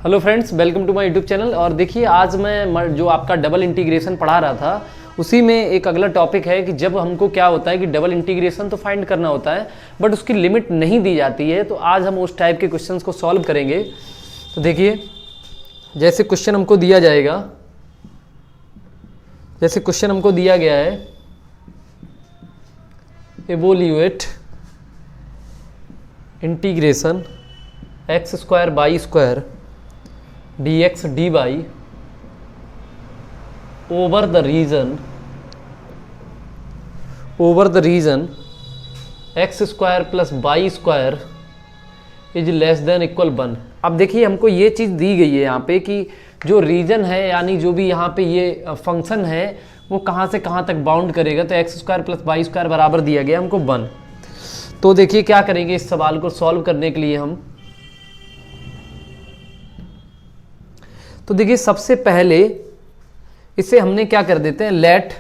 Hello friends, welcome to my YouTube channel. और देखिए, आज मैं जो आपका डबल इंटीग्रेशन पढ़ा रहा था उसी में एक अगला टॉपिक है कि जब हमको क्या होता है कि डबल इंटीग्रेशन तो फाइंड करना होता है बट उसकी लिमिट नहीं दी जाती है। तो आज हम उस टाइप के क्वेश्चंस को सॉल्व करेंगे। तो देखिए, जैसे क्वेश्चन हमको दिया जाएगा, जैसे क्वेश्चन हमको दिया गया है, evaluate integration x square by square d x d y over the region x square plus y square is less than equal 1। अब देखिए, हमको ये चीज़ दी गई है यहाँ पे कि जो रीजन है यानी जो भी यहाँ पे ये फंक्शन है वो कहाँ से कहाँ तक बाउंड करेगा। तो x square plus y square बराबर दिया गया हमको 1। तो देखिए क्या करेंगे इस सवाल को सॉल्व करने के लिए हम। तो देखिए, सबसे पहले इसे हमने क्या कर देते हैं, let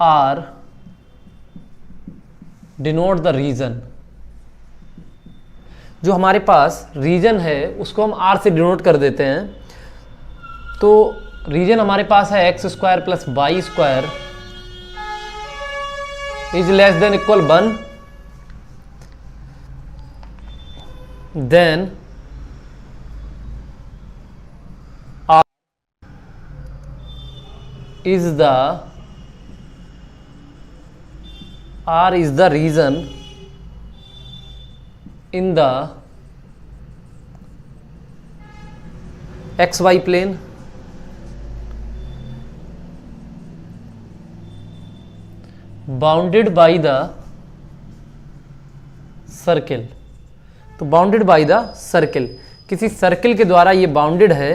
R denote the region. जो हमारे पास रीजन है उसको हम आर से डिनोट कर देते हैं। तो रीजन हमारे पास है x square plus y square is less than equal 1। Then is the R is the region in the XY plane bounded by the circle. तो बाउंडेड बाय द सर्किल, किसी सर्किल के द्वारा ये बाउंडेड है।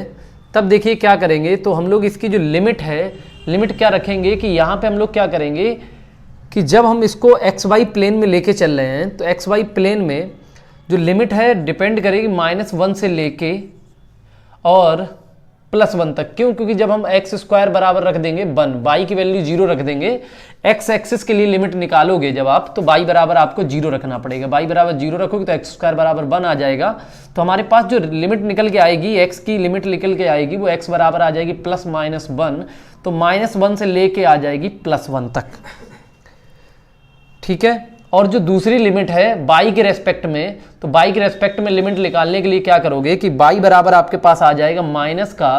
तब देखिए क्या करेंगे, तो हम लोग इसकी जो लिमिट है, लिमिट क्या रखेंगे कि यहाँ पे हम लोग क्या करेंगे कि जब हम इसको एक्स वाई प्लेन में लेके चल रहे हैं तो एक्स वाई प्लेन में जो लिमिट है डिपेंड करेगी -1 से लेके और +1 तक। क्यों? क्योंकि जब हम एक्स स्क्वायर बराबर रख देंगे 1, वाई की वैल्यू 0 रख देंगे, एक्स एक्सिस के लिए लिमिट निकालोगे जब आप, तो वाई बराबर आपको 0 रखना पड़ेगा। वाई बराबर 0 रखोगे तो एक्स स्क्वायर बराबर 1 आ जाएगा। तो हमारे पास जो लिमिट निकल के आएगी, एक्स की लिमिट निकल के आएगी, वो एक्स बराबर आ जाएगी +-1। तो -1 से लेके आ जाएगी +1 तक। ठीक है। और जो दूसरी लिमिट है बाई के रेस्पेक्ट में, तो बाई के रेस्पेक्ट में लिमिट निकालने के लिए क्या करोगे कि बाई बराबर आपके पास आ जाएगा माइनस का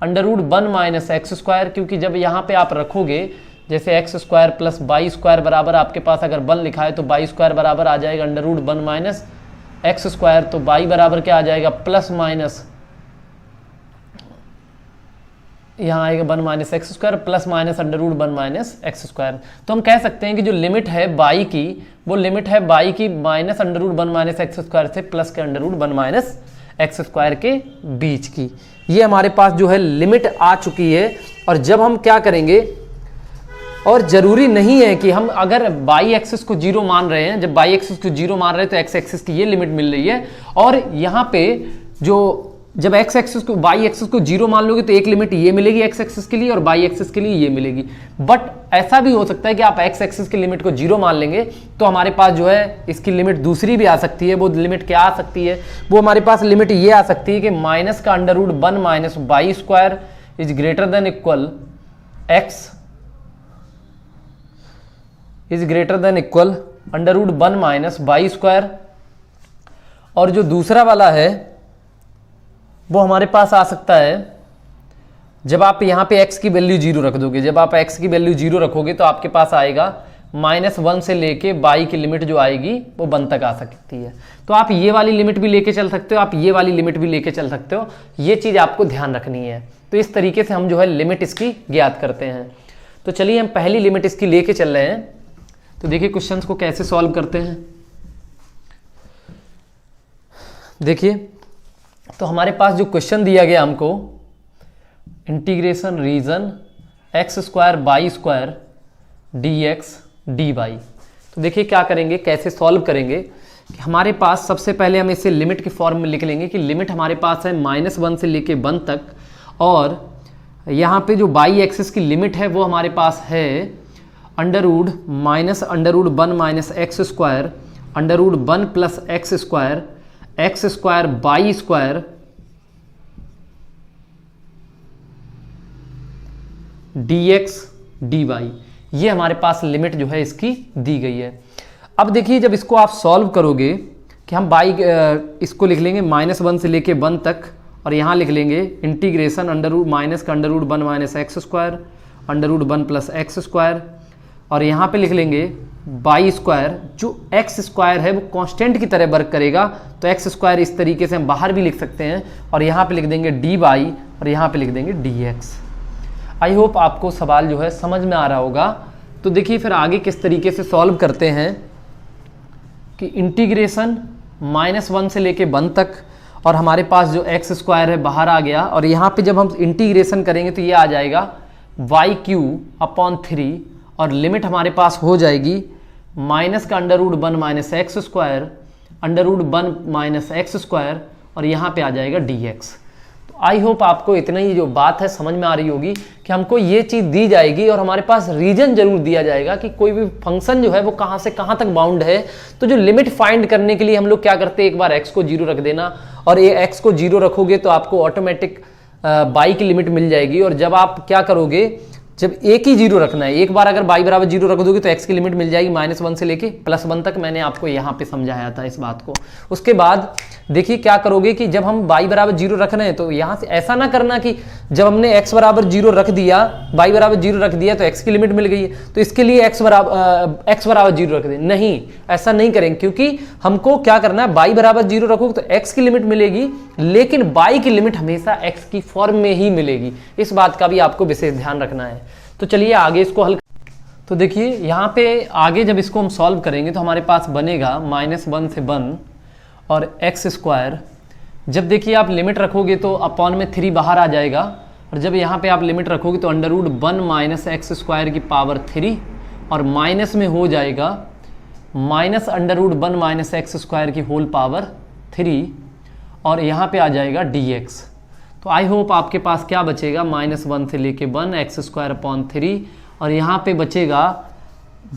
√1 माइनस एक्स स्क्वायर। क्योंकि जब यहाँ पे आप रखोगे जैसे x square plus y square बराबर आपके पास अगर 1 लिखा है तो वाई स्क्वायर बराबर आ जाएगा √1 माइनस एक्स स्क्वायर। तो वाई बराबर क्या आ जाएगा प्लस माइनस, यहाँ आएगा 1 minus x square plus minus √1 minus x square. तो हम कह सकते हैं कि जो लिमिट है बाई की, वो लिमिट है बाई की -√1 माइनस एक्स स्क्वायर से प्लस के √1 माइनस एक्स स्क्वायर के बीच की। ये हमारे पास जो है लिमिट आ चुकी है। और जब हम क्या करेंगे, और जरूरी नहीं है कि हम अगर बाई एक्सिस को 0 मान रहे हैं, जब बाई एक्सिस को 0 मान रहे हैं तो एक्स एक्सिस की ये लिमिट मिल रही है। और यहाँ पे जो जब एक्स एक्सिस को बाई एक्सिस को 0 मान लोगे तो एक लिमिट ये मिलेगी एक्स एक्सिस के लिए और बाई एक्सिस के लिए ये मिलेगी। बट ऐसा भी हो सकता है कि आप एक्स एक्सिस की लिमिट को 0 मान लेंगे तो हमारे पास जो है इसकी लिमिट दूसरी भी आ सकती है। वो लिमिट क्या आ सकती है, वो हमारे पास लिमिट ये आ सकती है कि माइनस का √1 minus y square is greater than equal x is greater than equal √1 minus y square. और जो दूसरा वाला है वो हमारे पास आ सकता है जब आप यहाँ पे x की वैल्यू 0 रख दोगे। जब आप x की वैल्यू 0 रखोगे तो आपके पास आएगा -1 से लेके y की लिमिट जो आएगी वो 1 तक आ सकती है। तो आप ये वाली लिमिट भी लेके चल सकते हो, आप ये वाली लिमिट भी लेके चल सकते हो। ये चीज़ आपको ध्यान रखनी है। तो इस तरीके से हम जो है लिमिट इसकी ज्ञात करते हैं। तो चलिए हम पहली लिमिट इसकी लेके चल रहे हैं। तो देखिए क्वेश्चन को कैसे सॉल्व करते हैं। देखिए, तो हमारे पास जो क्वेश्चन दिया गया हमको, integration region x square by square d x d y. तो देखिए क्या करेंगे, कैसे सॉल्व करेंगे कि हमारे पास सबसे पहले हम इसे लिमिट के फॉर्म में लिख लेंगे कि लिमिट हमारे पास है -1 से लेके 1 तक। और यहाँ पे जो बाई एक्सिस की लिमिट है वो हमारे पास है √-√1 minus x square √1 plus x square x square by square dx dy, ये हमारे पास लिमिट जो है इसकी दी गई है। अब देखिए जब इसको आप सॉल्व करोगे कि हम बाई इसको लिख लेंगे -1 से लेके 1 तक, और यहाँ लिख लेंगे इंटीग्रेशन अंडर रूट माइनस का under root 1 minus x square under root 1 plus x square, और यहाँ पे लिख लेंगे बाई स्क्वायर, जो एक्स स्क्वायर है वो कांस्टेंट की तरह वर्क करेगा, तो एक्स स्क्वायर इस तरीके से हम बाहर भी लिख सकते हैं, और यहाँ पे लिख देंगे डी बाई और यहाँ पे लिख देंगे डी एक्स। आई होप आपको सवाल जो है समझ में आ रहा होगा। तो देखिए फिर आगे किस तरीके से सॉल्व करते हैं कि इंटीग्रेशन -1 से लेके 1 तक, और हमारे पास जो एक्स स्क्वायर है बाहर आ गया, और यहाँ पे जब हम इंटीग्रेशन करेंगे तो ये आ जाएगा y³ और लिमिट हमारे पास हो जाएगी माइनस का under root 1 minus x square under root 1 minus x square, और यहाँ पे आ जाएगा dx। आई होप आपको इतना ही जो बात है समझ में आ रही होगी कि हमको ये चीज़ दी जाएगी और हमारे पास रीजन जरूर दिया जाएगा कि कोई भी फंक्शन जो है वो कहाँ से कहाँ तक बाउंड है। तो जो लिमिट फाइंड करने के लिए हम लोग क्या करते हैं, एक बार x को 0 रख देना, और ये x को 0 रखोगे तो आपको ऑटोमेटिक बाई की लिमिट मिल जाएगी। और जब आप क्या करोगे, जब एक ही 0 रखना है, एक बार अगर y बराबर 0 रख दोगे तो x की लिमिट मिल जाएगी -1 से लेके +1 तक। मैंने आपको यहाँ पे समझाया था इस बात को। उसके बाद देखिए क्या करोगे कि जब हम y बराबर 0 रख रहे हैं तो यहाँ से ऐसा ना करना कि जब हमने x बराबर 0 रख दिया, y बराबर 0 रख दिया तो x की लिमिट मिल गई है तो इसके लिए x बराबर 0 रख दे। नहीं, ऐसा नहीं करेंगे, क्योंकि हमको क्या करना है, y बराबर 0 रखोगे तो x की लिमिट मिलेगी, लेकिन y की लिमिट हमेशा x की फॉर्म में ही मिलेगी। इस बात का भी आपको विशेष ध्यान रखना है। तो चलिए आगे इसको हल। तो देखिए यहाँ पे आगे जब इसको हम सॉल्व करेंगे तो हमारे पास बनेगा -1 से 1 और एक्स स्क्वायर। जब देखिए आप लिमिट रखोगे तो अपॉन में 3 बाहर आ जाएगा, और जब यहाँ पे आप लिमिट रखोगे तो under root 1 minus x square की पावर 3, और माइनस में हो जाएगा minus under root 1 minus x square की होल पावर 3, और यहाँ पे आ जाएगा dx। तो आई होप आपके पास क्या बचेगा, -1 से लेके 1 एक्स स्क्वायर अपॉन 3, और यहाँ पे बचेगा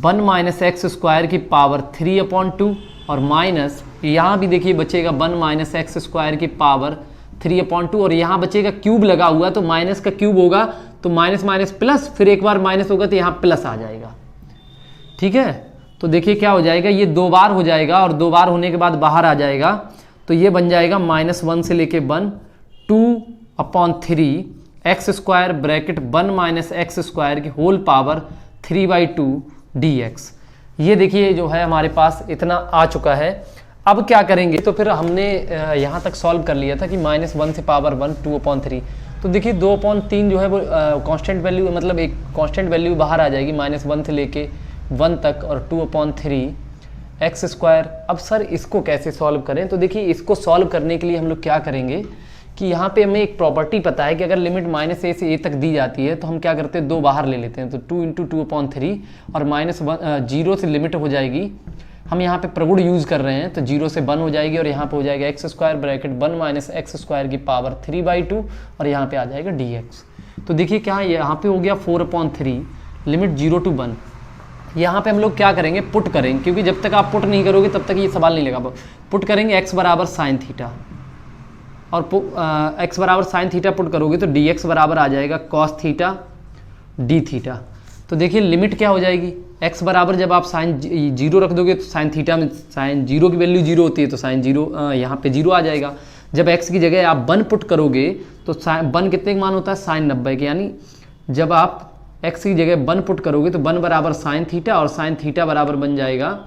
1 माइनस एक्स स्क्वायर की पावर 3 अपॉन 2, और माइनस यहाँ भी देखिए बचेगा 1 माइनस एक्स स्क्वायर की पावर 3 अपॉन 2, और यहाँ बचेगा क्यूब लगा हुआ तो माइनस का क्यूब होगा तो माइनस माइनस प्लस, फिर एक बार माइनस होगा तो यहाँ प्लस आ जाएगा। ठीक है, तो देखिए क्या हो जाएगा, ये 2 बार हो जाएगा और 2 बार होने के बाद बाहर आ जाएगा, तो ये बन जाएगा -1 से लेके 1 2 upon 3 x square bracket 1 minus x square की होल पावर 3/2 dx। ये देखिए जो है हमारे पास इतना आ चुका है। अब क्या करेंगे, तो फिर हमने यहाँ तक सॉल्व कर लिया था कि -1 से पावर 1 2/3। तो देखिए 2/3 जो है वो कांस्टेंट वैल्यू, मतलब एक कांस्टेंट वैल्यू बाहर आ जाएगी -1 से लेके 1 तक, और 2/3 एक्स स्क्वायर। अब सर इसको कैसे सॉल्व करें, तो देखिए इसको सॉल्व करने के लिए हम लोग क्या करेंगे कि यहाँ पे हमें एक प्रॉपर्टी पता है कि अगर लिमिट -a से a तक दी जाती है तो हम क्या करते हैं, 2 बाहर ले लेते हैं, तो 2 × 2/3 और -0 से लिमिट हो जाएगी। हम यहाँ पे प्रगुण यूज़ कर रहे हैं तो 0 से 1 हो जाएगी, और यहाँ पे हो जाएगा x square bracket 1 minus x square की पावर 3/2, और यहाँ पे आ जाएगा dx। तो देखिए क्या यहाँ पे हो गया 4/3 लिमिट 0 to 1। यहाँ पे हम लोग क्या करेंगे, पुट करेंगे, क्योंकि जब तक आप पुट नहीं करोगे तब तक ये सवाल नहीं लगा। पुट करेंगे x बराबर साइन थीटा, और x बराबर साइन थीटा पुट करोगे तो dx बराबर आ जाएगा कॉस थीटा डी थीटा। तो देखिए लिमिट क्या हो जाएगी, x बराबर जब आप साइन 0 रख दोगे तो साइन थीटा में साइन 0 की वैल्यू 0 होती है, तो साइन 0 यहाँ पे 0 आ जाएगा। जब x की जगह आप 1 पुट करोगे तो 1 कितने का मान होता है, साइन 90 के, यानी जब आप x की जगह 1 पुट करोगे तो 1 बराबर साइन थीटा, और साइन थीटा बराबर बन जाएगा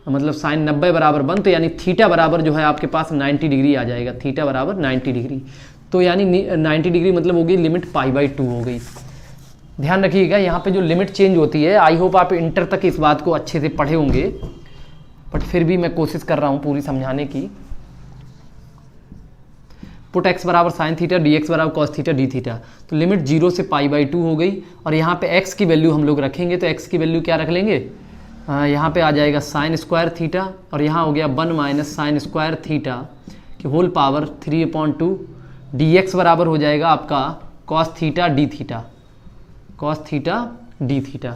मतलब साइन 90 बराबर 1, तो यानी थीटा बराबर जो है आपके पास 90 डिग्री आ जाएगा, थीटा बराबर 90 डिग्री। तो यानी 90 डिग्री मतलब होगी लिमिट π/2 हो गई। ध्यान रखिएगा यहाँ पे जो लिमिट चेंज होती है, आई होप आप इंटर तक इस बात को अच्छे से पढ़े होंगे, बट फिर भी मैं कोशिश कर रहा हूँ पूरी समझाने की। पुट x बराबर साइन थीटा dx बराबर कॉस थीटा डी थीटा, तो लिमिट 0 से π/2 हो गई, और यहाँ पे x की वैल्यू हम लोग रखेंगे, तो x की वैल्यू क्या रख लेंगे, यहाँ पे आ जाएगा साइन स्क्वायर थीटा, और यहाँ हो गया 1 माइनस साइन स्क्वायर थीटा की होल पावर 3/2 dx बराबर हो जाएगा आपका cos theta D theta, cos theta D theta.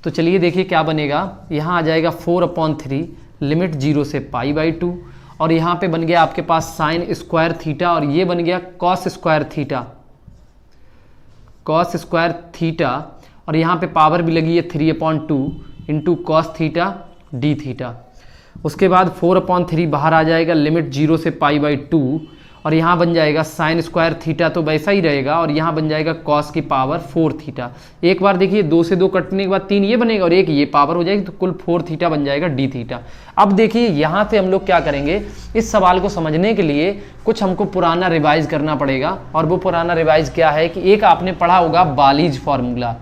तो चलिए देखिए क्या बनेगा, यहाँ आ जाएगा 4/3 लिमिट 0 से π/2, और यहाँ पे बन गया आपके पास साइन स्क्वायर थीटा, और ये बन गया cos square theta, cos square theta, और यहाँ पे पावर भी लगी है 3/2 into cos theta D theta. उसके बाद 4/3 बाहर आ जाएगा, लिमिट 0 से π/2, और यहाँ बन जाएगा साइन स्क्वायर थीटा तो वैसा ही रहेगा, और यहाँ बन जाएगा कॉस की पावर 4 थीटा। एक बार देखिए 2 से 2 कटने के बाद 3 ये बनेगा और एक ये पावर हो जाएगी, तो कुल 4 थीटा बन जाएगा डी थीटा। अब देखिए यहाँ से हम लोग क्या करेंगे, इस सवाल को समझने के लिए कुछ हमको पुराना रिवाइज करना पड़ेगा, और वो पुराना रिवाइज क्या है कि एक आपने पढ़ा होगा बालीज फार्मूला।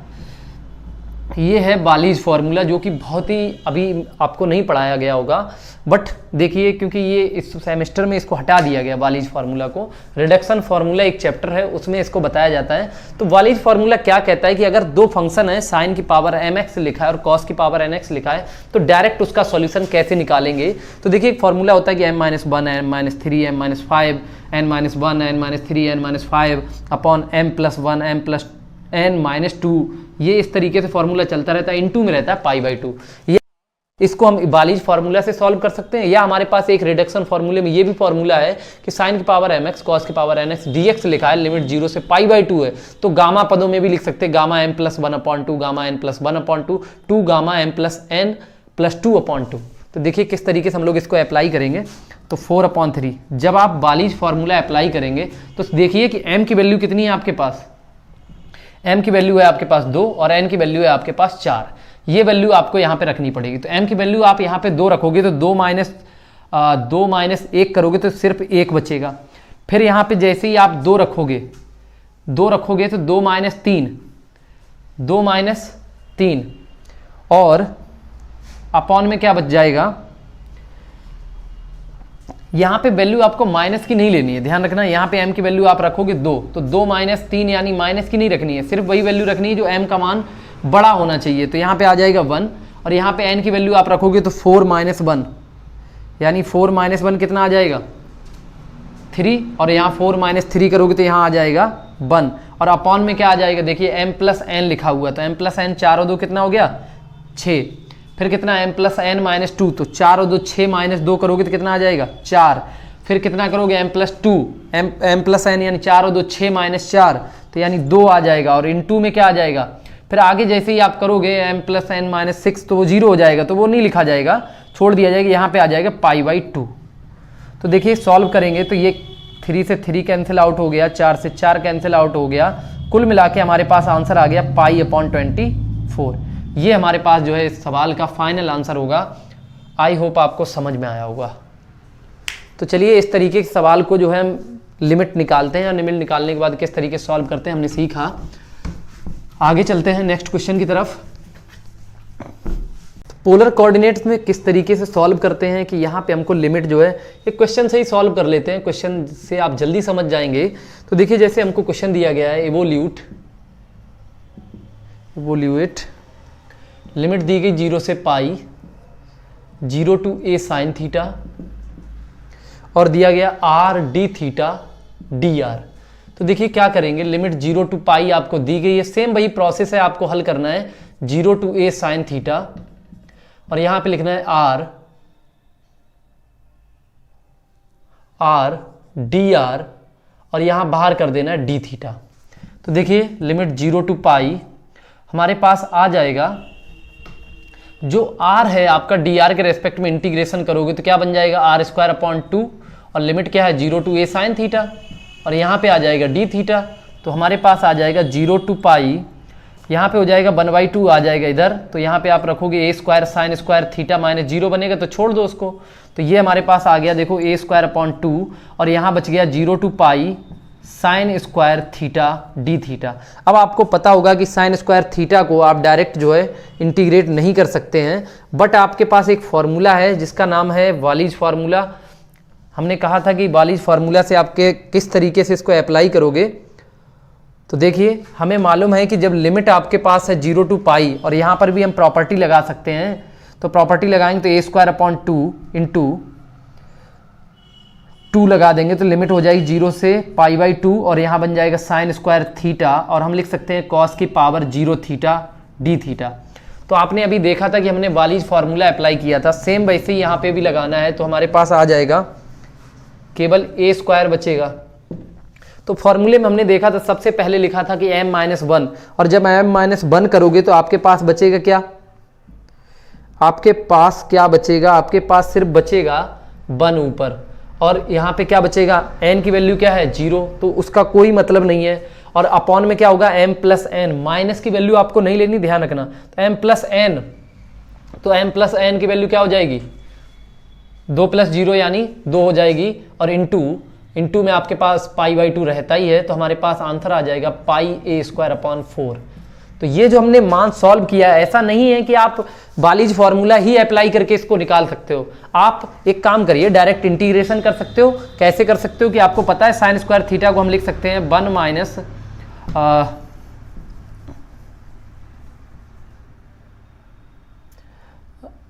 ये है बालीज फार्मूला जो कि बहुत ही अभी आपको नहीं पढ़ाया गया होगा, बट देखिए क्योंकि ये इस सेमेस्टर में इसको हटा दिया गया बालीज फार्मूला को। रिडक्शन फार्मूला एक चैप्टर है, उसमें इसको बताया जाता है। तो बालीज फार्मूला क्या कहता है कि अगर दो फंक्शन है, साइन की पावर mx लिखा है और कॉस की पावर nx लिखा है, तो डायरेक्ट उसका सॉल्यूशन कैसे निकालेंगे। तो देखिए एक फार्मूला होता है कि m-1 m-3 m-5 n-1 n-3 n-5 upon m+1 m+n-2, ये इस तरीके से फॉर्मूला चलता रहता है, इनटू में रहता है π/2। ये इसको हम बालीज फार्मूला से सॉल्व कर सकते हैं, या हमारे पास एक रिडक्शन फार्मूले में ये भी फार्मूला है कि साइन की पावर mx कॉस की पावर nx dx लिखा है, लिमिट 0 से π/2 है, तो गामा पदों में भी लिख सकते हैं, gamma m+1/2 gamma n+1/2 2 gamma m+n+2/2। तो देखिए किस तरीके से हम लोग इसको अप्लाई करेंगे। तो 4/3 जब आप बालीज फार्मूला अप्लाई करेंगे तो देखिए कि m की वैल्यू कितनी है आपके पास, m की वैल्यू है आपके पास 2 और n की वैल्यू है आपके पास 4। ये वैल्यू आपको यहाँ पे रखनी पड़ेगी। तो m की वैल्यू आप यहाँ पे 2 रखोगे तो 2 माइनस 1 करोगे तो सिर्फ 1 बचेगा। फिर यहाँ पे जैसे ही आप 2 रखोगे तो 2 माइनस 3 और अपॉन में क्या बच जाएगा, यहाँ पे वैल्यू आपको माइनस की नहीं लेनी है, ध्यान रखना। यहाँ पे m की वैल्यू आप रखोगे 2, तो 2 माइनस 3 यानी माइनस की नहीं रखनी है, सिर्फ वही वैल्यू रखनी है जो m का मान बड़ा होना चाहिए। तो यहाँ पे आ जाएगा 1, और यहाँ पे n की वैल्यू आप रखोगे तो 4 - 1 यानी 4 - 1 कितना आ जाएगा 3, और यहाँ 4 - 3 करोगे तो यहाँ आ जाएगा 1, और अपॉन में क्या आ जाएगा, देखिए m+n लिखा हुआ, तो m+n 4 और 2 कितना हो गया 6, फिर कितना m+n-2, तो 4 और 2 6 -2 करोगे तो कितना आ जाएगा 4, फिर कितना करोगे m+2 m+n यानी 4 और 2 6 -4, तो यानी 2 आ जाएगा, और इनटू में क्या आ जाएगा। फिर आगे जैसे ही आप करोगे m+n-6 तो वो 0 हो जाएगा, तो वो नहीं लिखा जाएगा, छोड़ दिया जाएगा, यहाँ पे आ जाएगा π/2। तो देखिए सॉल्व करेंगे तो ये 3 से 3 कैंसिल आउट हो गया, 4 से 4 कैंसिल आउट हो गया, कुल मिला के हमारे पास आंसर आ गया π/24। ये हमारे पास जो है इस सवाल का फाइनल आंसर होगा। आई होप आपको समझ में आया होगा। तो चलिए इस तरीके के सवाल को जो है हम लिमिट निकालते हैं, और लिमिट निकालने के बाद किस तरीके से सॉल्व करते हैं हमने सीखा। आगे चलते हैं नेक्स्ट क्वेश्चन की तरफ। पोलर कोऑर्डिनेट्स में किस तरीके से सॉल्व करते हैं कि यहाँ पे हमको लिमिट जो है एक क्वेश्चन से ही सॉल्व कर लेते हैं, क्वेश्चन से आप जल्दी समझ जाएंगे। तो देखिए जैसे हमको क्वेश्चन दिया गया है, इवोल्यूट लिमिट दी गई 0 से पाई 0 to a sin थीटा, और दिया गया r d थीटा dr। तो देखिए क्या करेंगे, लिमिट 0 to पाई आपको दी गई है, सेम वही प्रोसेस है, आपको हल करना है 0 to a sin थीटा, और यहां पे लिखना है r dr, और यहां बाहर कर देना है d थीटा। तो देखिए लिमिट 0 to पाई हमारे पास आ जाएगा, जो r है आपका dr के रेस्पेक्ट में इंटीग्रेशन करोगे तो क्या बन जाएगा r²/2, और लिमिट क्या है 0 to a sin थीटा, और यहाँ पे आ जाएगा d थीटा। तो हमारे पास आ जाएगा 0 to पाई, यहाँ पे हो जाएगा 1/2 आ जाएगा इधर, तो यहाँ पे आप रखोगे a² sin² थीटा -0 बनेगा, तो छोड़ दो उसको। तो ये हमारे पास आ गया देखो a²/2, और यहाँ बच गया 0 to pi sin² theta d theta. अब आपको पता होगा कि sin² थीटा को आप डायरेक्ट जो है इंटीग्रेट नहीं कर सकते हैं, बट आपके पास एक फॉर्मूला है जिसका नाम है बालीज फार्मूला। हमने कहा था कि बालीज फार्मूला से आपके किस तरीके से इसको अप्लाई करोगे। तो देखिए हमें मालूम है कि जब लिमिट आपके पास है 0 to पाई, और यहाँ पर भी हम प्रॉपर्टी लगा सकते हैं, तो प्रॉपर्टी लगाएंगे तो a²/2 इंटू 2 लगा देंगे तो लिमिट हो जाएगी 0 से π/2, और यहाँ बन जाएगा sin² थीटा, और हम लिख सकते हैं कॉस की पावर 0 थीटा d थीटा। तो आपने अभी देखा था कि हमने बालीज फार्मूला अप्लाई किया था, सेम वैसे ही यहाँ पे भी लगाना है। तो हमारे पास आ जाएगा केवल ए स्क्वायर बचेगा। तो फॉर्मूले में हमने देखा था, सबसे पहले लिखा था कि m-1, और जब m-1 करोगे तो आपके पास बचेगा क्या, आपके पास क्या बचेगा, आपके पास सिर्फ बचेगा 1 ऊपर, और यहाँ पे क्या बचेगा, n की वैल्यू क्या है 0, तो उसका कोई मतलब नहीं है। और अपॉन में क्या होगा m+n, माइनस की वैल्यू आपको नहीं लेनी, ध्यान रखना। तो m+n, तो m+n की वैल्यू क्या हो जाएगी, 2 + 0 यानी 2 हो जाएगी, और इंटू में आपके पास π/2 रहता ही है, तो हमारे पास आंसर आ जाएगा πa²/4। तो ये जो हमने मान सॉल्व किया है, ऐसा नहीं है कि आप बालीज फॉर्मूला ही अप्लाई करके इसको निकाल सकते हो। आप एक काम करिए, डायरेक्ट इंटीग्रेशन कर सकते हो। कैसे कर सकते हो कि आपको पता है sin स्क्वायर थीटा को हम लिख सकते हैं 1 माइनस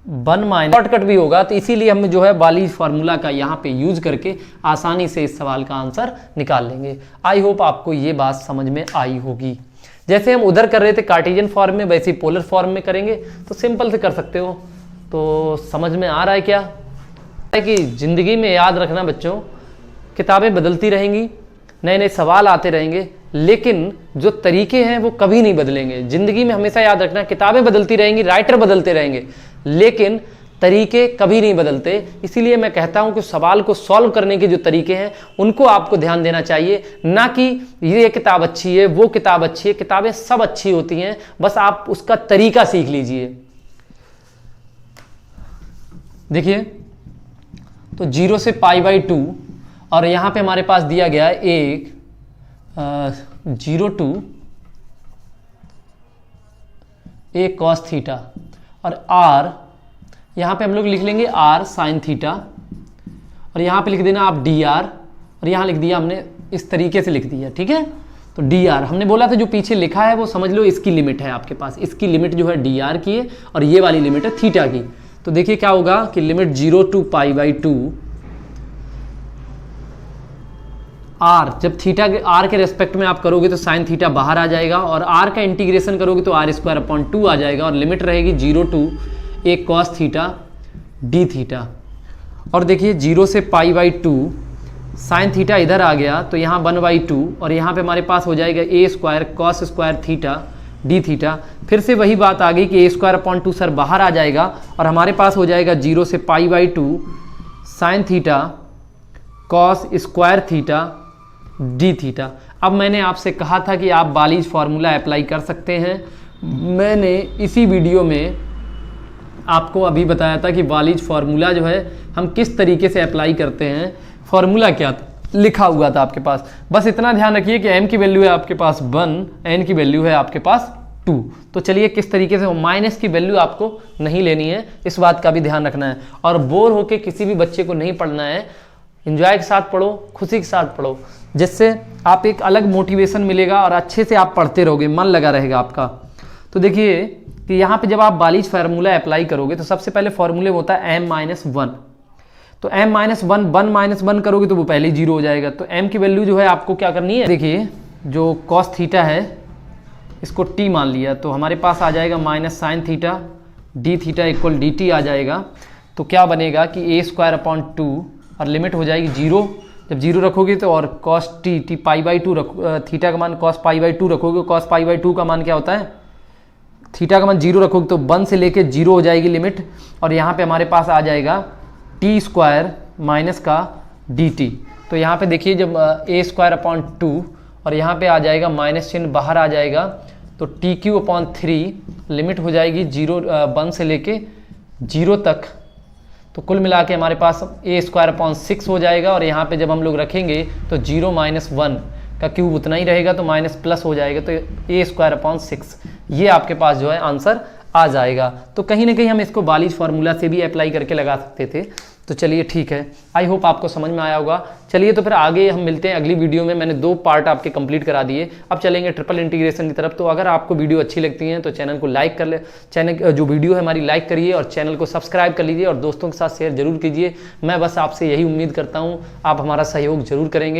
शॉर्टकट भी होगा, तो इसीलिए हम जो है बालीज फार्मूला का यहाँ पे यूज करके आसानी से इस सवाल का आंसर निकाल लेंगे। आई होप आपको ये बात समझ में आई होगी। जैसे हम उधर कर रहे थे कार्टेशियन फॉर्म में, वैसे ही पोलर फॉर्म में करेंगे, तो सिंपल से कर सकते हो। तो समझ में आ रहा है क्या, है कि ज़िंदगी में याद रखना बच्चों, किताबें बदलती रहेंगी, नए नए सवाल आते रहेंगे, लेकिन जो तरीके हैं वो कभी नहीं बदलेंगे। ज़िंदगी में हमेशा याद रखना, किताबें बदलती रहेंगी, राइटर बदलते रहेंगे, लेकिन तरीके कभी नहीं बदलते। इसीलिए मैं कहता हूं कि सवाल को सॉल्व करने के जो तरीके हैं उनको आपको ध्यान देना चाहिए, ना कि ये किताब अच्छी है, वो किताब अच्छी है। किताबें सब अच्छी होती हैं, बस आप उसका तरीका सीख लीजिए। देखिए, तो 0 से π/2, और यहां पे हमारे पास दिया गया है 0 to a cos थीटा, और r यहाँ पे हम लोग लिख लेंगे r sin थीटा, और यहाँ पे लिख देना आप dr, और यहाँ लिख दिया हमने, इस तरीके से लिख दिया, ठीक है। तो dr हमने बोला था, जो पीछे लिखा है वो समझ लो इसकी लिमिट है आपके पास, इसकी लिमिट जो है dr की है, और ये वाली लिमिट है थीटा की। तो देखिए क्या होगा कि लिमिट 0 to π/2 r, जब थीटा के r के रेस्पेक्ट में आप करोगे तो साइन थीटा बाहर आ जाएगा, और r का इंटीग्रेशन करोगे तो r² आ जाएगा, और लिमिट रहेगी 0 to a cos theta d theta. और देखिए 0 से π/2 साइन थीटा इधर आ गया, तो यहाँ 1/2, और यहाँ पे हमारे पास हो जाएगा a² cos² theta d theta. फिर से वही बात आ गई कि a²/2 सर बाहर आ जाएगा, और हमारे पास हो जाएगा 0 से π/2 sine theta cos² theta d theta. अब मैंने आपसे कहा था कि आप बालीज फार्मूला अप्लाई कर सकते हैं। मैंने इसी वीडियो में आपको अभी बताया था कि बालीज फार्मूला जो है हम किस तरीके से अप्लाई करते हैं। फार्मूला क्या लिखा हुआ था आपके पास, बस इतना ध्यान रखिए कि m की वैल्यू है आपके पास 1, n की वैल्यू है आपके पास 2। तो चलिए किस तरीके से, माइनस की वैल्यू आपको नहीं लेनी है, इस बात का भी ध्यान रखना है। और बोर होके किसी भी बच्चे को नहीं पढ़ना है, एंजॉय के साथ पढ़ो, खुशी के साथ पढ़ो, जिससे आप एक अलग मोटिवेशन मिलेगा और अच्छे से आप पढ़ते रहोगे, मन लगा रहेगा आपका। तो देखिए कि यहाँ पे जब आप बालीज फार्मूला अप्लाई करोगे तो सबसे पहले फार्मूले में होता है m-1। तो m-1 करोगे तो वो पहले ही 0 हो जाएगा। तो m की वैल्यू जो है आपको क्या करनी है, देखिए जो cos थीटा है इसको t मान लिया, तो हमारे पास आ जाएगा minus sine theta d theta equal dt आ जाएगा। तो क्या बनेगा कि a²/2, और लिमिट हो जाएगी 0। जब 0 रखोगे तो, और cos t π/2 थीटा का मान cos π/2 रखोगे, cos π/2 का मान क्या होता है, थीटा का मान 0 रखोगे तो 1 से लेके 0 हो जाएगी लिमिट, और यहाँ पे हमारे पास आ जाएगा t² माइनस का dt। तो यहाँ पे देखिए जब a²/2, और यहाँ पे आ जाएगा माइनस चिन्ह बाहर आ जाएगा, तो t³ लिमिट हो जाएगी 1 से लेके 0 तक। तो कुल मिला के हमारे पास a²/6 हो जाएगा, और यहाँ पे जब हम लोग रखेंगे तो 0 - 1 का क्यूब उतना ही रहेगा, तो माइनस प्लस हो जाएगा, तो a²/6 ये आपके पास जो है आंसर आ जाएगा। तो कहीं ना कहीं हम इसको बालीज फार्मूला से भी अप्लाई करके लगा सकते थे। तो चलिए ठीक है, आई होप आपको समझ में आया होगा। चलिए तो फिर आगे हम मिलते हैं अगली वीडियो में। मैंने 2 पार्ट आपके कंप्लीट करा दिए, अब चलेंगे ट्रिपल इंटीग्रेशन की तरफ। तो अगर आपको वीडियो अच्छी लगती है तो चैनल को लाइक कर ले, चैनल जो वीडियो है हमारी लाइक करिए, और चैनल को सब्सक्राइब कर लीजिए, और दोस्तों के साथ शेयर जरूर कीजिए। मैं बस आपसे यही उम्मीद करता हूँ, आप हमारा सहयोग जरूर करेंगे।